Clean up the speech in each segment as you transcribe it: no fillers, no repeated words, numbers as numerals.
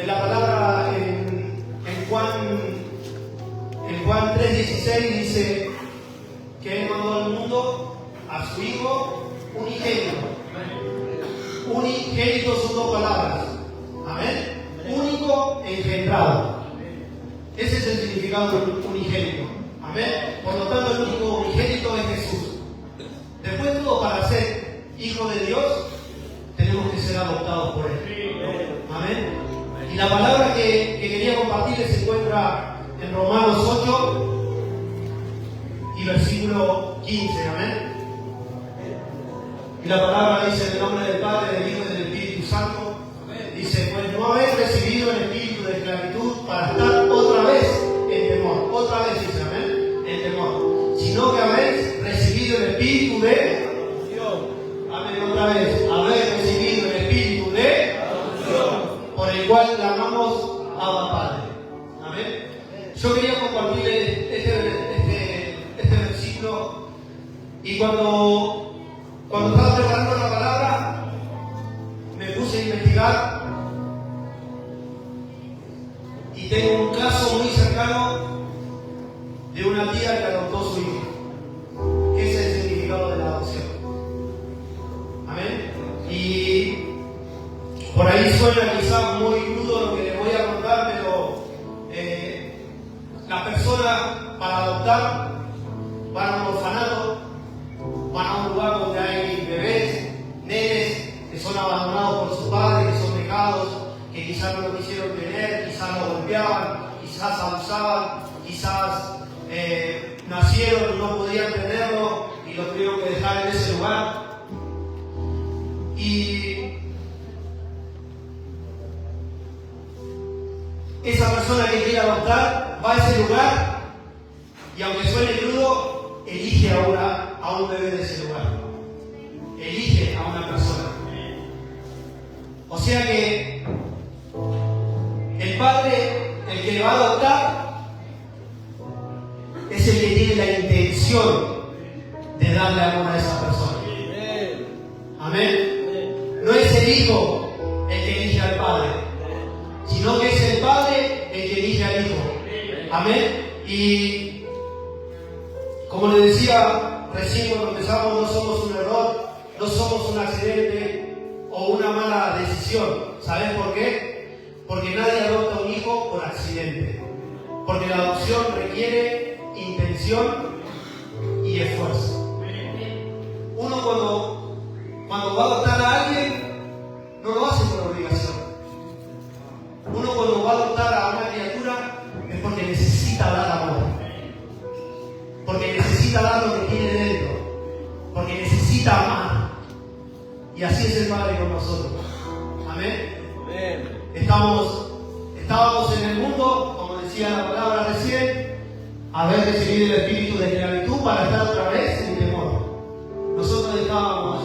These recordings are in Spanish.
en la palabra en Juan 3:16 dice que Él mandó al mundo a su Hijo unigénito. Unigénito son dos palabras. Amén. Único engendrado. Ese es el significado de unigénito. Amén. Por lo tanto, el único unigénito es Jesús. Después de todo, para ser hijo de Dios, tenemos que ser adoptados por Él. Amén. Y la palabra que quería compartir se encuentra en Romanos 8 y versículo 15. Amén. Y la palabra dice en el nombre del Padre, del Hijo y del Espíritu Santo. Dice, pues no habéis recibido el espíritu de esclavitud para estar otra vez en temor. Otra vez dice, amén, en temor. Sino que habéis recibido el espíritu de adopción. Amén, otra vez. Habéis recibido el espíritu de adopción, por el cual clamamos Abba Padre. Amén. Yo quería compartir este versículo, y cuando estaba preparando la palabra, me puse a investigar, y tengo un caso muy cercano de una tía que adoptó su hijo, que es el significado de la adopción. Amén. Y por ahí suena quizás muy crudo lo que les voy a contar, pero las personas para adoptar van a un orfanato, van a un lugar donde hay bebés, nenes que son abandonados por sus padres, que son dejados, que quizás no lo quisieron tener, quizás lo golpeaban, quizás abusaban, quizás nacieron y no podían tenerlo y lo tuvieron que dejar en ese lugar. Y esa persona que quiere adoptar va a ese lugar y, aunque suene crudo, elige ahora a un bebé de ese lugar. Elige a una persona. O sea que el padre, el que le va a adoptar, es el que tiene la intención de darle amor a esa persona. Amén. No es el hijo el que elige al padre, sino que es el padre el que elige al hijo. Amén. Y como le decía recién cuando empezamos, no somos un error, no somos un accidente o una mala decisión. ¿Sabes por qué? Porque nadie adopta un hijo por accidente. Porque la adopción requiere intención y esfuerzo. Uno cuando va a adoptar a alguien, no lo hace por obligación. Uno cuando va a adoptar a una criatura es porque necesita dar amor, porque necesita dar lo que tiene dentro, porque necesita amar. Y así es el Padre con nosotros. Amén. Estábamos en el mundo, como decía la palabra recién, haber recibido el espíritu de esclavitud para estar otra vez en temor. Nosotros estábamos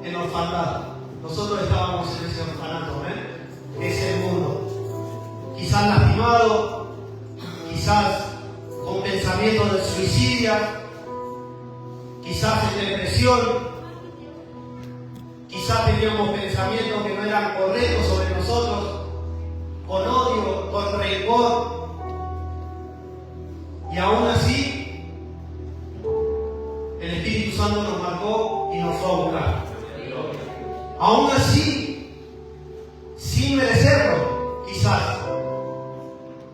en orfandad, nosotros estábamos en ese orfanato, que es el mundo. Quizás lastimado, quizás con pensamientos de suicidio, quizás en depresión, quizás teníamos pensamientos que no eran correctos sobre nosotros, con odio, con rencor, y aún así el Espíritu Santo nos marcó y nos fue a buscar. Aún así, sin merecerlo, quizás,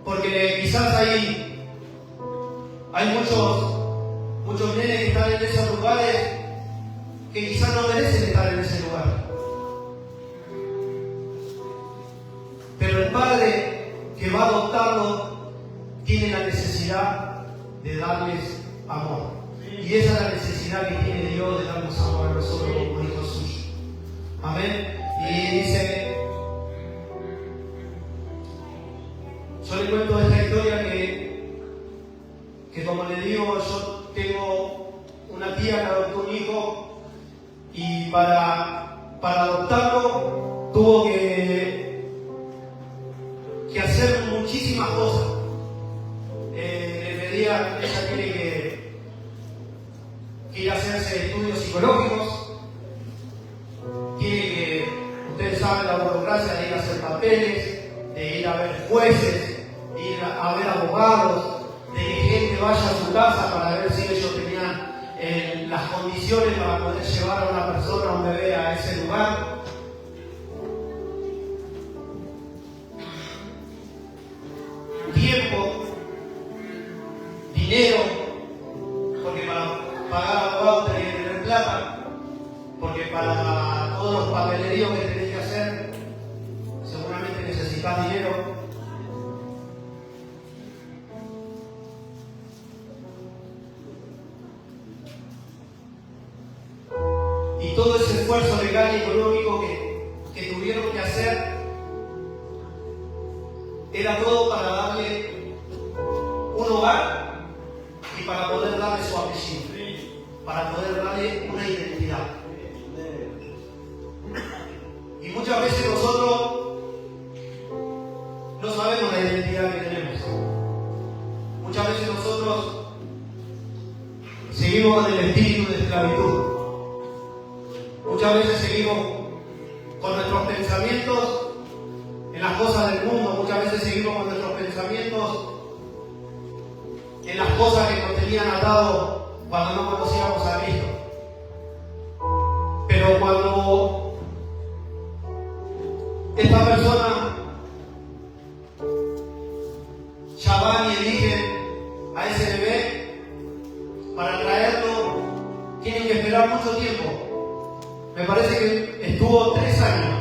porque quizás hay muchos nenes que están en esos lugares que quizás no merecen estar en ese lugar. Pero el padre que va a adoptarlo tiene la necesidad de darles amor. Y esa es la necesidad que tiene Dios de darnos amor a nosotros como hijos suyos. Amén. Y dice, yo le cuento esta historia que como le digo, yo tengo una tía que adoptó un hijo, y para adoptarlo tuvo que hacer muchísimas cosas. Le pedía, ella tiene que ir a hacerse estudios psicológicos, tiene que, ustedes saben, la burocracia de ir a hacer papeles, de de ir a ver jueces, de ir a ver abogados, de que gente vaya a su casa para ver si ellos tenían las condiciones para poder llevar a una persona, a un bebé, a ese lugar. Tiempo, dinero, porque para pagar abogados tenés que tener plata, porque para todos los papeleríos que tenés que hacer, seguramente necesitas dinero. Y todo ese esfuerzo legal y económico que tuvieron que hacer era todo para darle un hogar y para poder darle su apellido, para poder darle una identidad. Y muchas veces nosotros no sabemos la identidad que tenemos. Muchas veces nosotros seguimos con el espíritu de esclavitud. Muchas veces seguimos con nuestros pensamientos en las cosas del mundo. Muchas veces seguimos con nuestros pensamientos en las cosas que nos tenían atados cuando no conocíamos a Cristo. Pero cuando esta persona ya van y eligen a ese bebé para traerlo, tienen que esperar mucho tiempo. Me parece que estuvo 3 años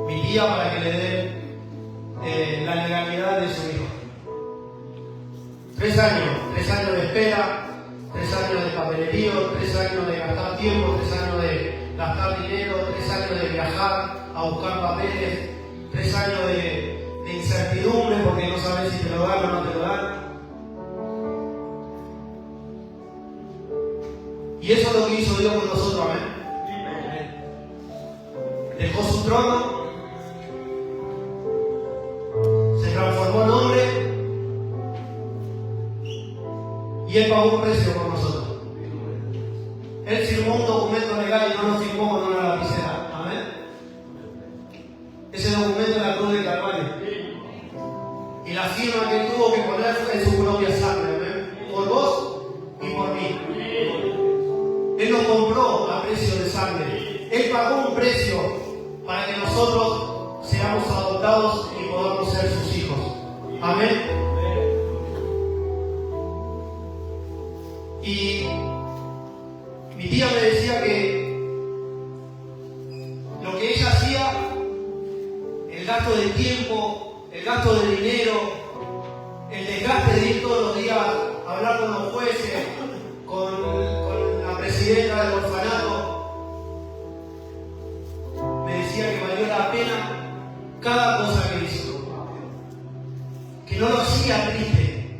mi tía para que le den la legalidad de su hijo. 3 años de espera, 3 años de papelerío, 3 años de gastar tiempo, 3 años de gastar dinero, 3 años de viajar a buscar papeles, 3 años de incertidumbre porque no sabes si te lo dan o no te lo dan. Y eso es lo que hizo Dios con nosotros, amén. Dejó su trono, se transformó en hombre y Él pagó un precio por nosotros. Él firmó un documento legal y no lo firmó con una lapicera, amén. Ese documento es la cruz de Calvario. Y la firma que Él tuvo que poner fue en su propia sangre, amén. Por vos y por mí. Él nos compró a precio de sangre. Él pagó un precio para que nosotros seamos adoptados y podamos ser sus hijos. Amén. Y mi tía me decía que lo que ella hacía, el gasto de tiempo, el gasto de dinero, el desgaste de ir todos los días a hablar con los jueces, con la presidenta del orfanato, me decía que valió la pena cada cosa que hizo, que no lo hacía triste,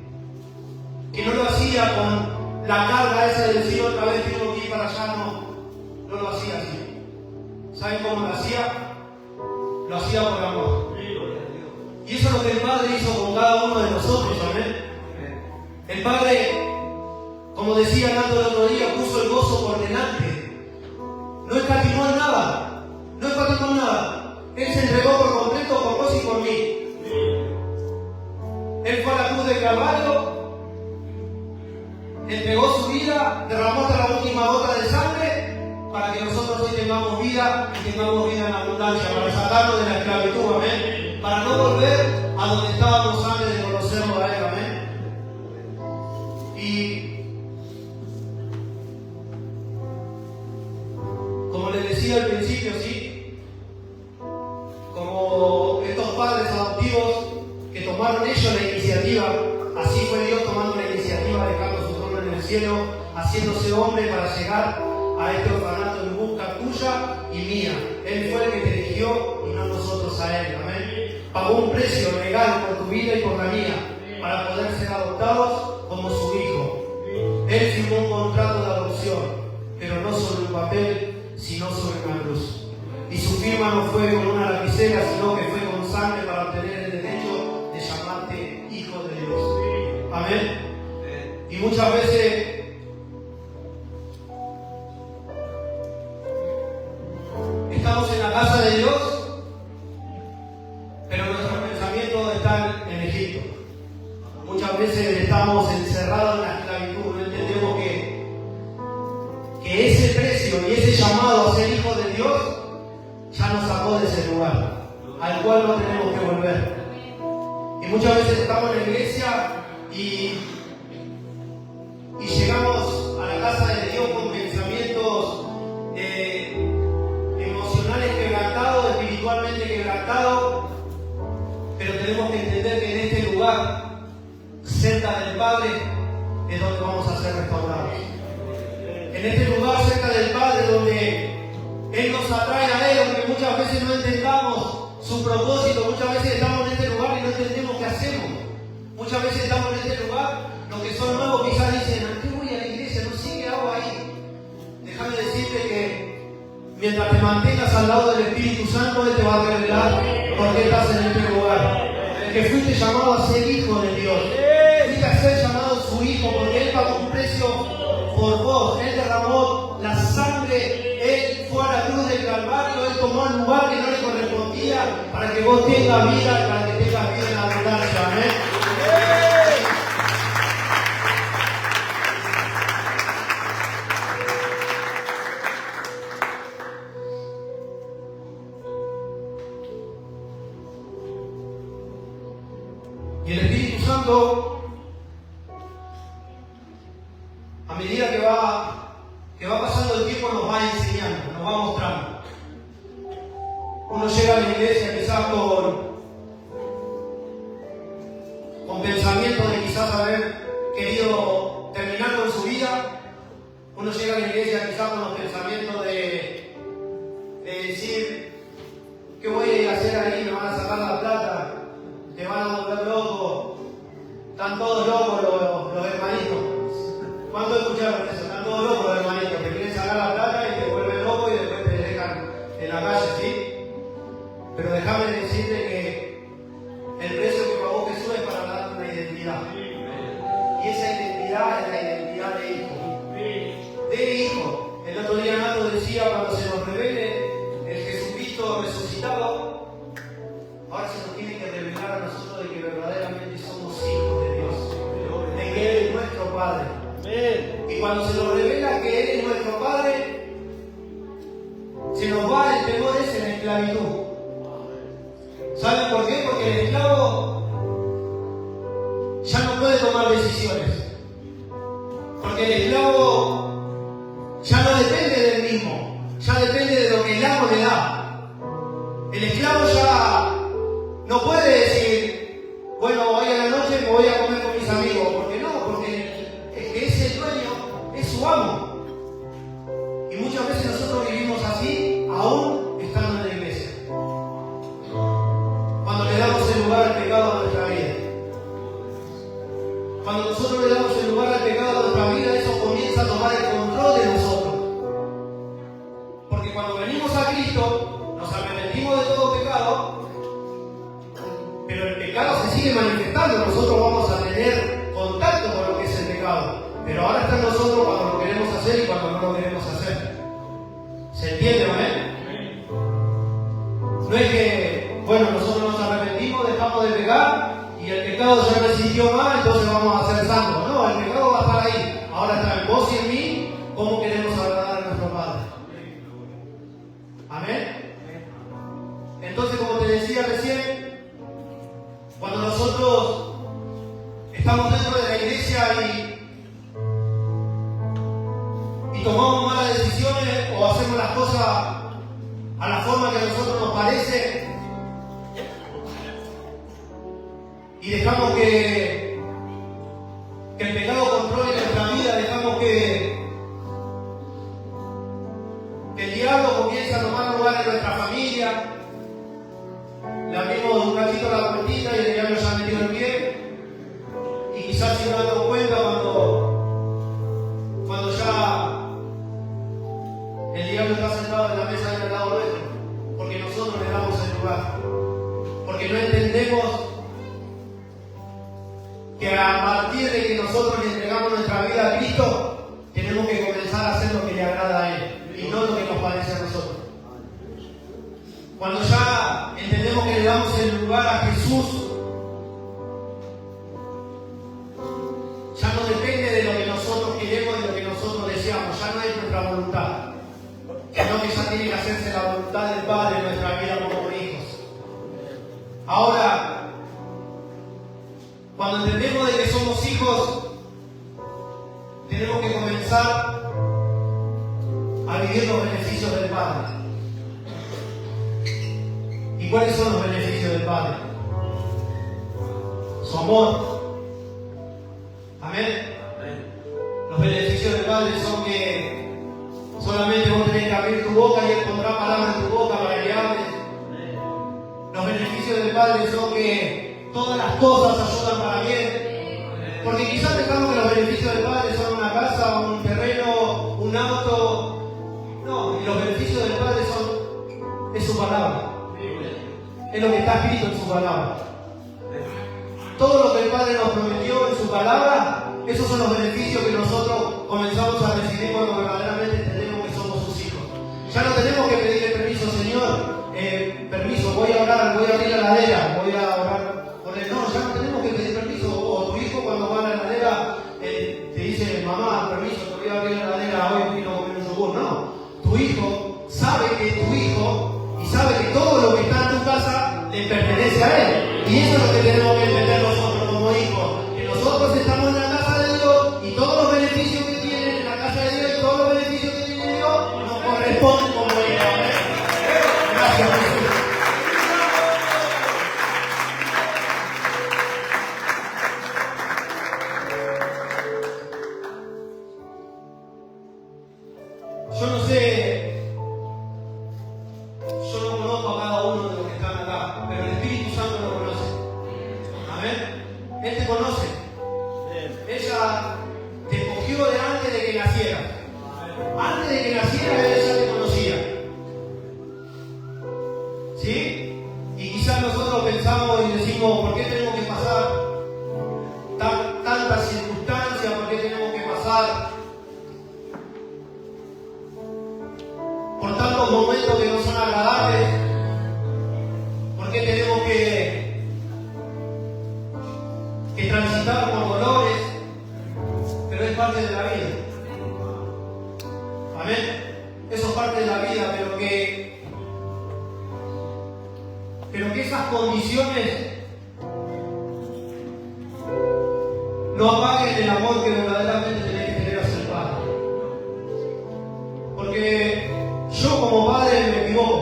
que no lo hacía con la carga esa de decir otra vez tengo que ir para allá, no lo hacía así. ¿Saben cómo lo hacía? Lo hacía por amor. Y eso es lo que el Padre hizo con cada uno de nosotros, amén. El Padre, como decía Nando el otro día, puso el gozo por delante. No escatimó en nada. No escatimó en nada. Él se entregó por completo por vos y por mí. Él fue a la cruz de Calvario, entregó su vida, derramó hasta la última gota de sangre para que nosotros hoy tengamos vida y tengamos vida en abundancia, para sacarnos de la esclavitud, amén. Para no volver a donde estábamos antes de conocerlo a Él, amén. Y como les decía al principio, sí, como estos padres adoptivos que tomaron ellos la iniciativa, así fue Dios tomando la iniciativa, dejando su trono en el cielo, haciéndose hombre para llegar a este orfanato en busca tuya y mía. Él fue el que te eligió y no nosotros a Él, amén. Pagó un precio legal por tu vida y por la mía, para poder ser adoptados como su hijo. Él firmó un contrato de adopción, pero no sobre un papel, sino sobre una cruz. Y su firma no fue con una lapicera, sino que fue con sangre para obtener el derecho de llamarte hijo de Dios. Amén. Y muchas veces estamos en la casa de Dios, están en Egipto. Muchas veces estamos encerrados en la esclavitud, no entendemos que ese precio y ese llamado a ser hijo de Dios ya nos sacó de ese lugar, al cual no tenemos que volver. Y muchas veces estamos en la iglesia y llegamos a la casa de Dios con pensamientos emocionales quebrantados, espiritualmente quebrantados, pero tenemos que entender que en este lugar, cerca del Padre, es donde vamos a ser restaurados. En este lugar cerca del Padre, donde Él nos atrae a Él, aunque muchas veces no entendamos su propósito, muchas veces estamos en este lugar y no entendemos qué hacemos. Muchas veces estamos en este lugar, los que son nuevos quizás dicen, ¿a qué voy a la iglesia? No sé qué hago ahí. Déjame decirte que mientras te mantengas al lado del Espíritu Santo, Él te va a revelar por qué estás en este lugar. Que fuiste llamado a ser hijo de Dios. Fuiste a ser llamado su hijo, porque Él pagó un precio por vos. Él derramó la sangre, Él fue a la cruz del Calvario, Él tomó el lugar que no le correspondía para que vos tengas vida, para que tengas vida en abundancia. Amén. Y el Espíritu Santo, a medida que va pasando el tiempo, nos va enseñando, nos va mostrando. Uno llega a la iglesia quizás con pensamientos de quizás haber querido terminar con su vida. Uno llega a la iglesia quizás con los pensamientos de decir, ¿qué voy a hacer ahí? Me van a sacar la plata, te van a volver loco. Están todos locos los hermanitos. ¿Cuántos escucharon eso? Están todos locos los hermanitos, que quieren sacar la plata y te vuelven loco y después te dejan en la calle, ¿sí? Pero déjame decirte que el precio que pagó Jesús es para darte una identidad. Y esa identidad es la identidad de hijo. De hijo. El otro día Nato decía, cuando se nos revele el Jesucristo resucitado, ahora se nos tiene que revelar a nosotros de que verdaderamente somos hijos de Dios. De que Él es nuestro Padre. Y cuando se nos revela que Él es nuestro Padre, se nos va el temor ese en la esclavitud. ¿Saben por qué? Porque el esclavo ya no puede tomar decisiones. Porque el esclavo ya no depende del mismo, ya depende de lo que el amo le da. El esclavo ya no puede decir, bueno, hoy a la noche me voy a comer con mis amigos. ¿Por qué no? Porque el que es el dueño es su amo. Y muchas veces nosotros vivimos así, aún estando en la iglesia. Cuando le damos el lugar al pecado a nuestra vida. Cuando nosotros le damos el lugar al pecado a nuestra vida, eso comienza a tomar el control de nosotros. Porque cuando venimos a Cristo, nos arrepentimos de todo pecado, pero el pecado se sigue manifestando. Nosotros vamos a tener contacto con lo que es el pecado. Pero ahora está en nosotros cuando lo queremos hacer y cuando no lo queremos hacer. ¿Se entiende, amén? No es que, bueno, nosotros nos arrepentimos, dejamos de pecar y el pecado ya no existió más, entonces vamos a ser santos. No, el pecado va a estar ahí. Ahora está en vos y en mí, cómo queremos agradar a nuestro Padre. Amén. Entonces, como te decía recién, cuando nosotros estamos dentro de la iglesia y tomamos malas decisiones o hacemos las cosas a la forma que a nosotros nos parece y dejamos que el pecado controle nuestra vida, dejamos que el diablo comience a tomar lugar en nuestra familia, le abrimos un ratito la puertita y el diablo ya ha metido el pie y quizás si no nos damos cuenta cuando ya el diablo está sentado en la mesa del lado nuestro, porque nosotros le damos el lugar, porque no entendemos que a partir de que nosotros le entregamos nuestra vida a Cristo, tenemos que comenzar a hacer lo que le agrada a Él y no lo que nos parece a nosotros. Cuando ya entendemos que le damos el lugar a Jesús Ahora, cuando entendemos de que somos hijos, tenemos que comenzar a vivir los beneficios del Padre. ¿Y cuáles son los beneficios del Padre? Su amor. Amén. Los beneficios del Padre son que solamente vos tenés que abrir tu boca y Él pondrá palabras en tu boca para que hables. Los beneficios del Padre son que todas las cosas ayudan para bien. Porque quizás pensamos que los beneficios del Padre son una casa, un terreno, un auto. No, y los beneficios del Padre es su palabra. Es lo que está escrito en su palabra. Todo lo que el Padre nos prometió en su palabra, esos son los beneficios que nosotros comenzamos a recibir cuando verdaderamente entendemos que somos sus hijos. Ya no tenemos que pedirle permiso, Señor. Permiso, voy a orar, voy a abrir la heladera, voy a orar por él. No, ya no tenemos que pedir permiso. O tu hijo cuando va a la heladera te dice, mamá, permiso, te voy a abrir la heladera, hoy vino a comer un yogur. No, tu hijo sabe que es tu hijo y sabe que todo lo que está en tu casa le pertenece a él. Y eso es lo que tenemos que entender nosotros como hijos. Que nosotros estamos en la casa de Dios y todos los beneficios que tienen en la casa de Dios y todos los beneficios que tiene Dios nos corresponden como hijos. Gracias, Jesús. Yo no sé, yo no conozco a cada uno de los que están acá, pero el Espíritu Santo lo conoce. Amén. Él te conoce. Ella te cogió de antes de que nacieras. Antes de que nacieras, ella te conocía. ¿Sí? Y quizás nosotros pensamos y decimos, ¿por qué tenemos que pasar tantas circunstancias? ¿Por qué tenemos que pasar por tantos momentos que no son agradables? ¿Por qué tenemos que transitar por dolores? Pero es parte de la vida. Amén. Eso es parte de la vida, pero que esas condiciones no apaguen el amor que verdaderamente tenés que tener hacia el Padre. Porque yo como padre me equivoco.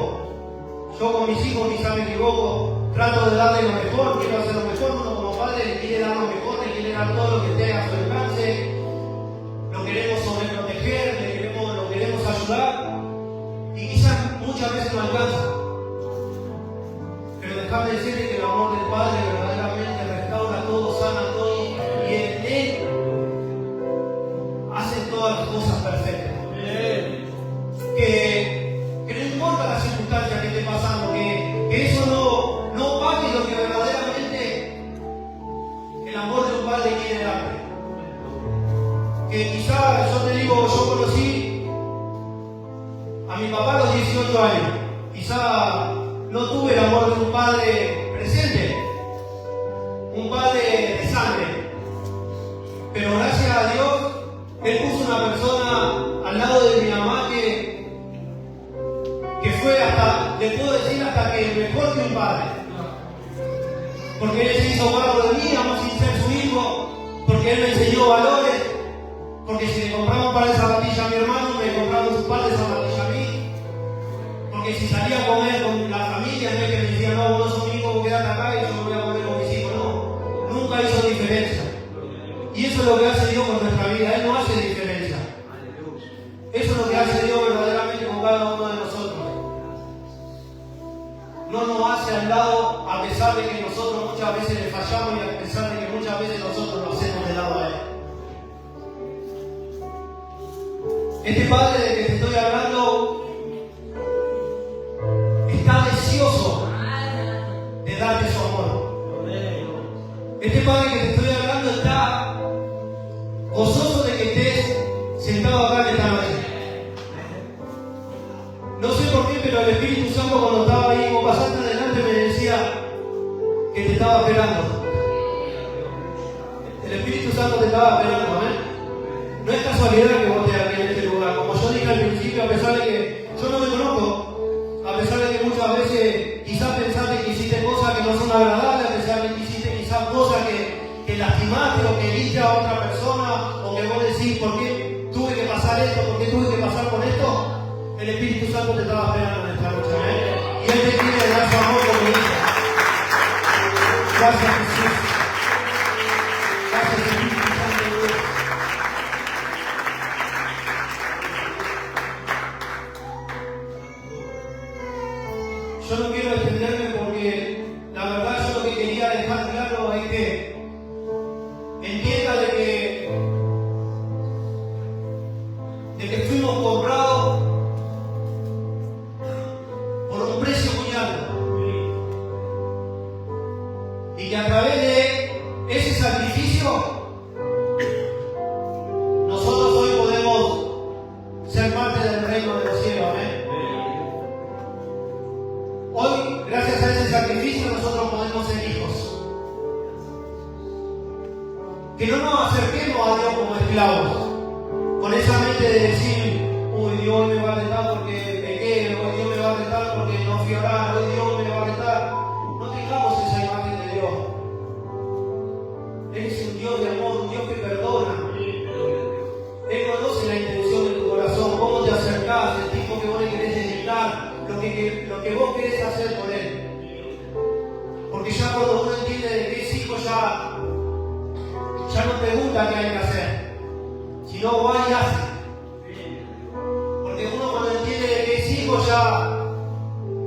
Yo con mis hijos quizás me equivoco. Trato de darle lo mejor, quiero hacer lo mejor. Uno como padre le quiere dar lo mejor, le quiere dar todo lo que esté a su alcance. Lo queremos sobreproteger, lo queremos ayudar. Y quizás muchas veces no alcanza. Pero déjame decirle que el amor del Padre verdaderamente restaura todo, sana todo, y en Él hace todas las cosas perfectas. Que no importa la circunstancia que esté pasando, que eso no pague lo que verdaderamente el amor del Padre quiere darte. Que quizás, yo te digo, yo conocí a mi papá a los 18 años. Quizá no tuve el amor de un padre presente, un padre de sangre, pero gracias a Dios Él puso una persona al lado de mi mamá que fue hasta, le puedo decir, hasta que mejor que un padre, porque Él se hizo cargo de mí, aún sin ser su hijo, porque Él me enseñó valores, porque si le compraba un par de zapatillas a mi hermano, me compraron un par de zapatillas a mí. Porque si salía a comer con la familia, no es que me decían, no, vos no sos mi hijo, vos quedate acá y yo me voy a comer con mis hijos. No, nunca hizo diferencia. Y eso es lo que hace Dios con nuestra vida. Él no hace diferencia. Eso es lo que hace Dios verdaderamente con cada uno de nosotros. No nos hace al lado a pesar de que nosotros muchas veces le fallamos y a pesar de que muchas veces nosotros lo hacemos de lado a Él. Este Padre del que te estoy hablando está deseoso de darte su amor. Este Padre que te estoy hablando está gozoso de que estés sentado acá en esta noche. No sé por qué, pero el Espíritu Santo cuando estaba ahí, vos pasaste adelante, me decía que te estaba esperando. El Espíritu Santo te estaba esperando, amén. No es casualidad que vos estés aquí en este lugar. Como yo dije al principio, a pesar de que yo no me conozco, a pesar de que muchas veces quizás pensaste que hiciste cosas que no son lastimaste o que heriste a otra persona, o que vos decís, ¿por qué tuve que pasar esto? ¿Por qué tuve que pasar con esto? El Espíritu Santo te estaba esperando en esta noche, ¿eh? Y Él te quiere dar su amor como hijo. Gracias, Jesús. Gracias, Espíritu Santo de Dios. Yo no quiero extenderme porque la verdad yo lo que quería dejar claro es que entienda de que fuimos comprados por un precio muy alto y que a través de ese sacrificio nosotros hoy podemos ser parte del reino de los cielos. Amén. Hoy, gracias a ese sacrificio, nosotros podemos ser hijos. Que no nos acerquemos a Dios como esclavos, con esa mente de decir, uy, Dios me va a retar porque pequé, hoy Dios me va a retar porque no fui a orar, hoy Dios me va a retar. No tengamos esa imagen de Dios. Él es un Dios de amor, un Dios que perdona. Él conoce la intención de tu corazón, cómo te acercás, el tiempo que vos le querés dedicar, lo que vos querés hacer por Él. Porque ya cuando uno entiende de que es hijo, ya no pregunta qué hay que hacer, sino va y hace. Porque uno cuando entiende de que es hijo ya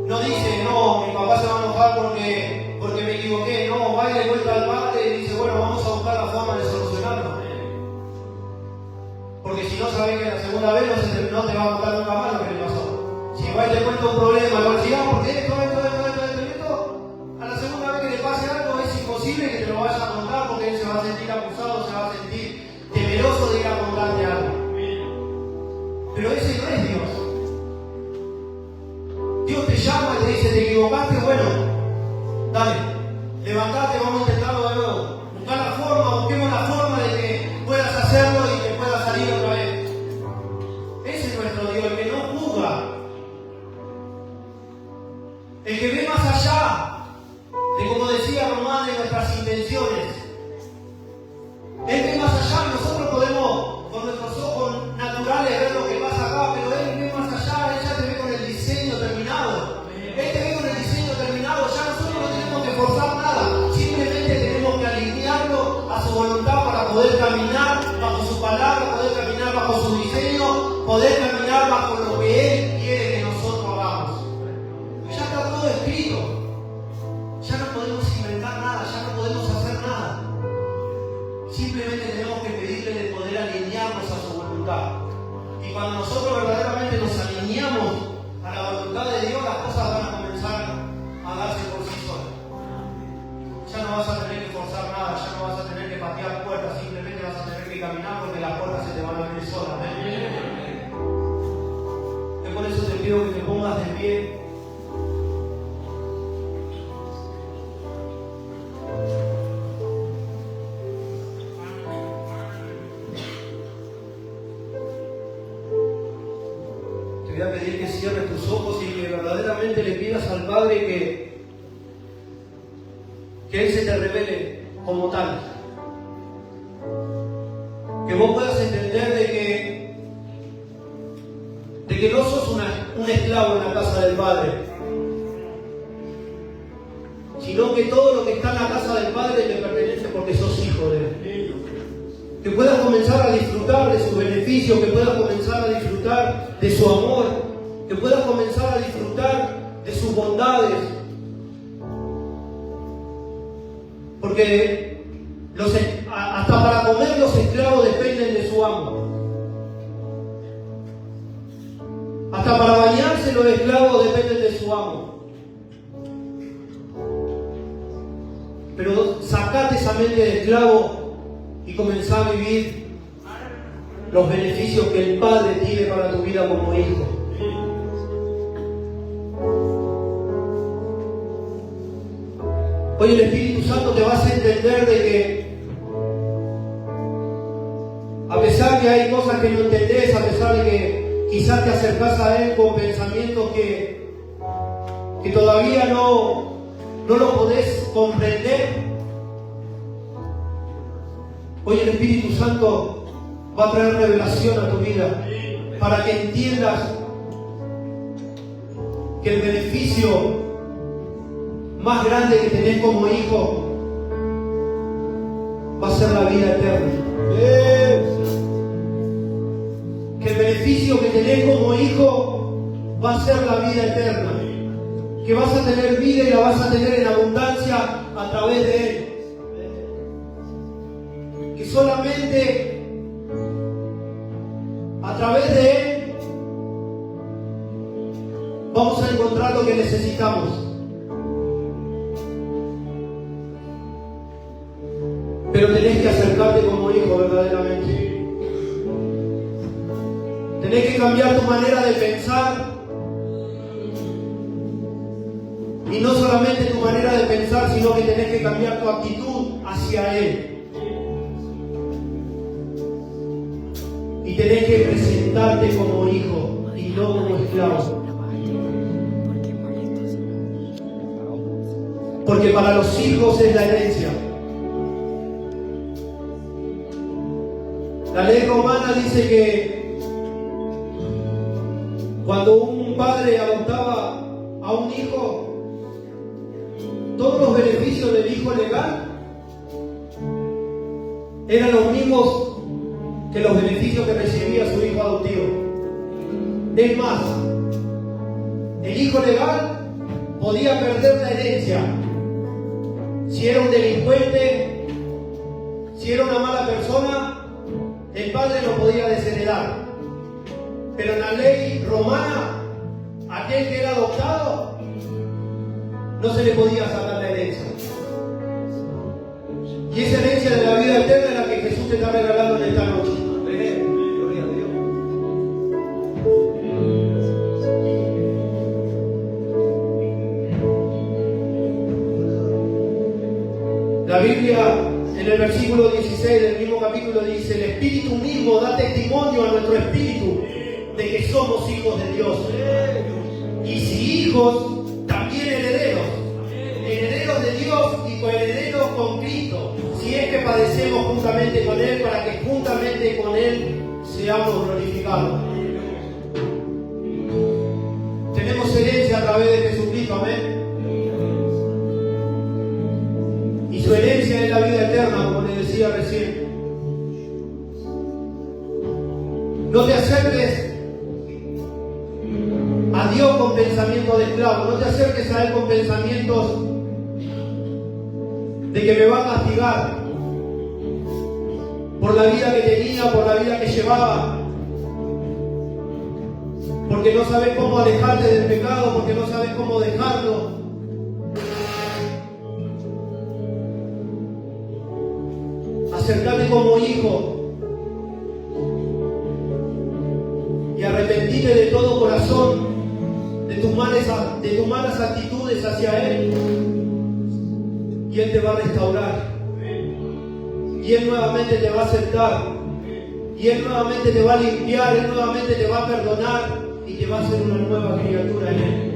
no dice, no, mi papá se va a enojar porque me equivoqué. No, va y le cuenta al padre y dice, bueno, vamos a buscar la forma de solucionarlo. Porque si no sabes que la segunda vez no te va a contar nunca más lo que le pasó. Si va y le cuenta un problema, y va a decir, porque esto, a la segunda vez que le pase algo es imposible que te lo vaya a contar porque él se va a sentir acusado, se va a sentir temeroso de ir a contarte algo. Pero ese no es Dios. Dios te llama y te dice, te equivocaste, bueno, dale, levantate, vamos a intentarlo de nuevo. Buscar la forma, busquemos la forma de que puedas hacerlo y que puedas salir otra vez. Ese es nuestro Dios, el que no juzga, el que ve más allá de, como decía Román, de nuestras intenciones. Él ve más allá. Nosotros podemos con nuestros ojos naturales ver lo que pasa acá, pero Él ve más allá. Él ya te ve con el diseño terminado. Él te ve con el diseño terminado. Ya nosotros no tenemos que forzar nada, simplemente tenemos que alinearlo a su voluntad para poder caminar bajo su palabra, poder caminar bajo su diseño, poder caminar bajo lo que Él quiere que nosotros hagamos. Ya está todo escrito. Ya no podemos inventar nada, ya no podemos hacer nada. Simplemente tenemos que pedirle de poder alinearnos a su voluntad. Y cuando nosotros verdaderamente nos alineamos a la voluntad de Dios, las cosas van a comenzar a darse por sí solas. Ya no vas a tener que forzar nada, ya no vas a tener que patear puertas, simplemente vas a tener que caminar porque las puertas se te van a abrir solas. Yo por eso te pido que te pongas de pie. Te voy a pedir que cierres tus ojos y que verdaderamente le pidas al Padre que Él se te revele como tal. Que vos puedas entender de que no sos un esclavo en la casa del Padre, sino que todo lo que está en la casa del Padre te pertenece porque sos hijo de Él. Que puedas comenzar a disfrutar de su beneficio, que puedas comenzar a disfrutar de su amor, que puedas comenzar a disfrutar de sus bondades. Porque hasta para comer los esclavos dependen de su amo. Hasta para bañarse los esclavos dependen de su amo. Pero sacate esa mente de esclavo y comenzá a vivir los beneficios que el Padre tiene para tu vida como hijo. Hoy el Espíritu Santo te va a hacer entender de que a pesar que hay cosas que no entendés, a pesar de que quizás te acercás a Él con pensamientos que todavía no lo podés comprender, Hoy el Espíritu Santo va a traer revelación a tu vida para que entiendas que el beneficio más grande que tenés como hijo va a ser la vida eterna. Que el beneficio que tenés como hijo va a ser la vida eterna. Que vas a tener vida y la vas a tener en abundancia a través de Él. Que solamente a través de Él vamos a encontrar lo que necesitamos. Pero tenés que acercarte como hijo verdaderamente. Tenés que cambiar tu manera de pensar. Y no solamente tu manera de pensar, sino que tenés que cambiar tu actitud hacia Él. Y tenés que presentarte como hijo y no como esclavo. Porque para los hijos es la herencia. La ley romana dice que cuando un padre adoptaba a un hijo, todos los beneficios del hijo legal eran los mismos que los beneficios que recibía su hijo adoptivo. Es más, el hijo legal podía perder la herencia si era un delincuente, si era una mala persona. El padre lo podía desheredar. Pero en la ley romana, aquel que era adoptado no se le podía sacar la herencia. Y esa herencia de la vida eterna es la que Jesús te está regalando en esta noche. Gloria a Dios. La Biblia, en el versículo 16 del mismo capítulo, dice: el Espíritu mismo da testimonio a nuestro espíritu de que somos hijos de Dios. Y si hijos, también herederos. Herederos de Dios y coherederos con Cristo, si es que padecemos juntamente con Él, para que juntamente con Él seamos glorificados. Tenemos herencia a través de Jesucristo, amén. Y su herencia es la vida eterna, como les decía recién. No te acerques a Dios con pensamientos de esclavo. No te acerques a Él con pensamientos de que me va a castigar por la vida que tenía, por la vida que llevaba, porque no sabes cómo alejarte del pecado, porque no sabes cómo dejarlo. Acercate como hijo y arrepentite de todo corazón de tus malas actitudes hacia Él, y Él te va a restaurar, y Él nuevamente te va a aceptar, y Él nuevamente te va a limpiar, Él nuevamente te va a perdonar y te va a hacer una nueva criatura en Él.